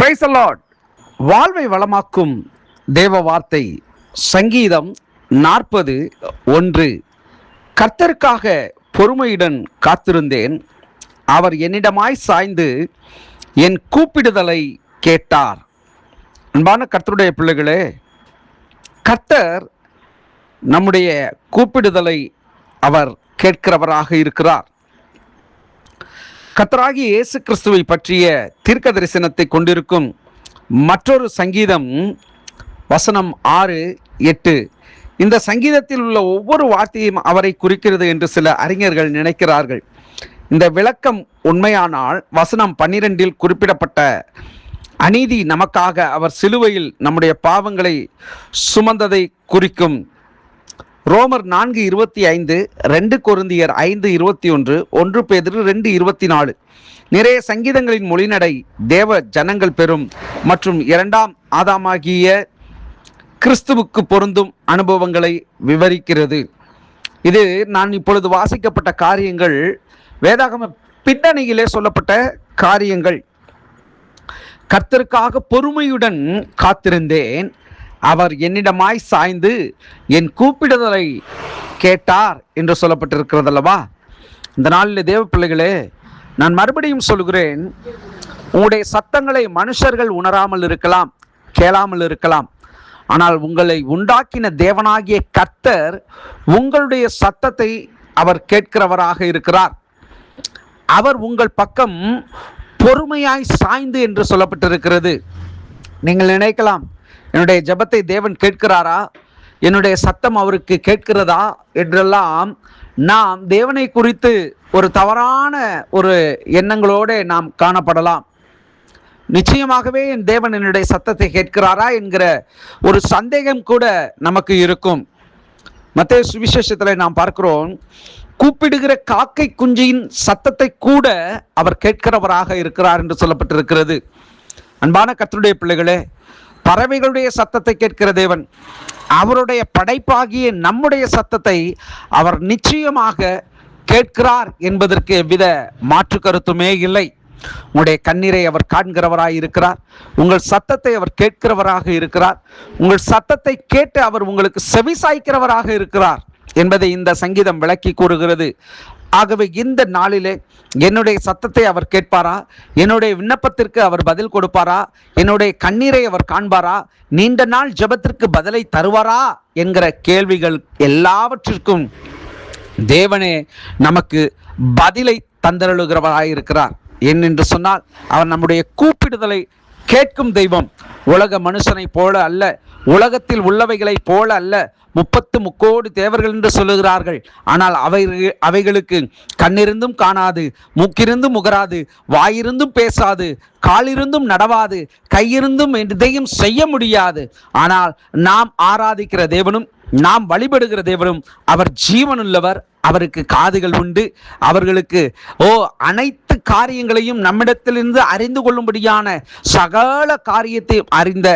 Praise the Lord. வாழ்வை வளமாக்கும் தேவ வார்த்தை சங்கீதம் 40:1. கர்த்தருக்காக பொறுமையுடன் காத்திருந்தேன், அவர் என்னிடமாய் சாய்ந்து என் கூப்பிடுதலை கேட்டார். அன்பான கர்த்தருடைய பிள்ளைகளே, கர்த்தர் நம்முடைய கூப்பிடுதலை அவர் கேட்கிறவராக இருக்கிறார். கர்த்தராகிய இயேசு கிறிஸ்துவை பற்றிய தீர்க்க தரிசனத்தை கொண்டிருக்கும் மற்றொரு சங்கீதம் வசனம் 6-8. இந்த சங்கீதத்தில் உள்ள ஒவ்வொரு வார்த்தையும் அவரை குறிக்கிறது என்று சில அறிஞர்கள் நினைக்கிறார்கள். இந்த விளக்கம் உண்மையானால் வசனம் 12 குறிப்பிடப்பட்ட அநீதி நமக்காக அவர் சிலுவையில் நம்முடைய பாவங்களை சுமந்ததை குறிக்கும். ரோமர் 4:25, 2 கொரிந்தியர் 5:21, 1 பேதுரு 2:24. நிறைய சங்கீதங்களின் மொழிநடை தேவ ஜனங்கள் பெறும் மற்றும் 2ஆம் ஆதாமாகிய கிறிஸ்துவுக்கு பொருந்தும் அனுபவங்களை விவரிக்கிறது. இது நான் இப்பொழுது வாசிக்கப்பட்ட காரியங்கள் வேதாகம பின்னணியிலே சொல்லப்பட்ட காரியங்கள். கர்த்தருக்காக பொறுமையுடன் காத்திருந்தேன், அவர் என்னிடமாய் சாய்ந்து என் கூப்பிடுதலை கேட்டார் என்று சொல்லப்பட்டிருக்கிறது அல்லவா? இந்த நாளில் தேவ பிள்ளைகளே, நான் மறுபடியும் சொல்கிறேன், உங்களுடைய சத்தங்களை மனுஷர்கள் உணராமல் இருக்கலாம், கேளாமல் இருக்கலாம். ஆனால் உங்களை உண்டாக்கின தேவனாகிய கர்த்தர் உங்களுடைய சத்தத்தை அவர் கேட்கிறவராக இருக்கிறார். அவர் உங்கள் பக்கம் பொறுமையாய் சாய்ந்து என்று சொல்லப்பட்டிருக்கிறது. நீங்கள் நினைக்கலாம், என்னுடைய ஜெபத்தை தேவன் கேட்கிறாரா, என்னுடைய சத்தம் அவருக்கு கேட்கிறதா என்றெல்லாம் நாம் தேவனை குறித்து ஒரு தவறான ஒரு எண்ணங்களோடு நாம் காணப்படலாம். நிச்சயமாகவே என் தேவன் என்னுடைய சத்தத்தை கேட்கிறாரா என்கிற ஒரு சந்தேகம் கூட நமக்கு இருக்கும். மத்தேயு சுவிசேஷத்தில் நாம் பார்க்கிறோம், கூப்பிடுகிற காக்கை குஞ்சியின் சத்தத்தை கூட அவர் கேட்கிறவராக இருக்கிறார் என்று சொல்லப்பட்டிருக்கிறது. அன்பான கர்த்தருடைய பிள்ளைகளே, பறவைகளுடைய சத்தத்தை கேட்கிற தேவன் அவருடைய படைப்பாகிய நம்முடைய சத்தத்தை அவர் நிச்சயமாக கேட்கிறார் என்பதற்கு எவ்வித மாற்று கருத்துமே இல்லை. உங்களுடைய கண்ணீரை அவர் காண்கிறவராக இருக்கிறார், உங்கள் சத்தத்தை அவர் கேட்கிறவராக இருக்கிறார், உங்கள் சத்தத்தை கேட்டு அவர் உங்களுக்கு செவிசாய்க்கிறவராக இருக்கிறார் என்பதை இந்த சங்கீதம் விளக்கி கூறுகிறது. ஆகவே இந்த நாளிலே என்னுடைய சத்தத்தை அவர் கேட்பாரா, என்னுடைய விண்ணப்பத்திற்கு அவர் பதில் கொடுப்பாரா, என்னுடைய கண்ணீரை அவர் காண்பாரா, நீண்ட நாள் ஜெபத்திற்கு பதிலை தருவாரா என்கிற கேள்விகள் எல்லாவற்றிற்கும் தேவனே நமக்கு பதிலை தந்தருளுகிறவராய் இருக்கிறார். ஏனென்று சொன்னால் அவர் நம்முடைய கூப்பிடுதலை கேட்கும் தெய்வம். உலக மனுஷனை போல அல்ல, உலகத்தில் உள்ளவைகளை போல அல்ல. 33 தேவர்கள் என்று சொல்லுகிறார்கள், ஆனால் அவைகளுக்கு கண்ணிருந்தும் காணாது, மூக்கிருந்தும் முகராது, வாயிருந்தும் பேசாது, காலிருந்தும் நடவாது, கையிருந்தும் எதையும் செய்ய முடியாது. ஆனால் நாம் ஆராதிக்கிற தேவனும் நாம் வழிபடுகிற தேவனும் அவர் ஜீவனுள்ளவர், அவருக்கு காதுகள் உண்டு, அவர்களுக்கு அனைத்து காரியங்களையும் நம்மிடத்திலிருந்து அறிந்து கொள்ளும்படியான சகல காரியத்தை அறிந்த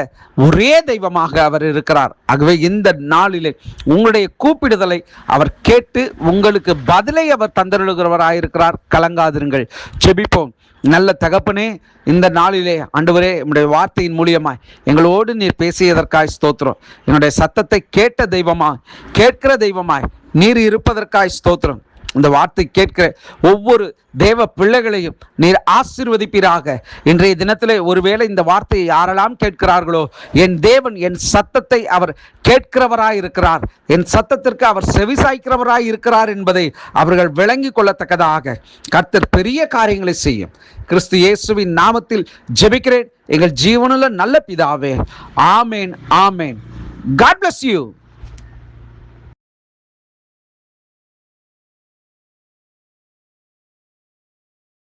ஒரே தெய்வமாக அவர் இருக்கிறார். ஆகவே இந்த நாளிலே உங்களுடைய கூப்பிடுதலை அவர் கேட்டு உங்களுக்கு பதிலை அவர் தந்தருளுகிறவராயிருக்கிறார். கலங்காதிருங்கள், ஜெபிப்போம். நல்ல தகப்பனே, இந்த நாளிலே ஆண்டவரே, என்னுடைய வார்த்தையின் மூலியமாய் எங்களோடு நீர் பேசியதற்காய் ஸ்தோத்திரம். என்னுடைய சத்தத்தை கேட்ட தெய்வமாய், கேட்கிற தெய்வமாய் நீர் இருப்பதற்காய் ஸ்தோத்திரம். இந்த வார்த்தை கேட்கிற ஒவ்வொரு தேவ பிள்ளைகளையும் நீர் ஆசீர்வதிப்பீராக. இன்றைய தினத்திலே ஒருவேளை இந்த வார்த்தையை யாரெல்லாம் கேட்கிறார்களோ, என் தேவன் என் சத்தத்தை அவர் கேட்கிறவராய் இருக்கிறார், என் சத்தத்திற்கு அவர் செவிசாய்க்கிறவராய் இருக்கிறார் என்பதை அவர்கள் விளங்கி கொள்ளத்தக்கதாக கர்த்தர் பெரிய காரியங்களை செய்யும். கிறிஸ்து இயேசுவின் நாமத்தில் ஜெபிக்கிறேன் எங்கள் ஜீவனுள்ள நல்ல பிதாவே. ஆமேன், ஆமேன். God bless you.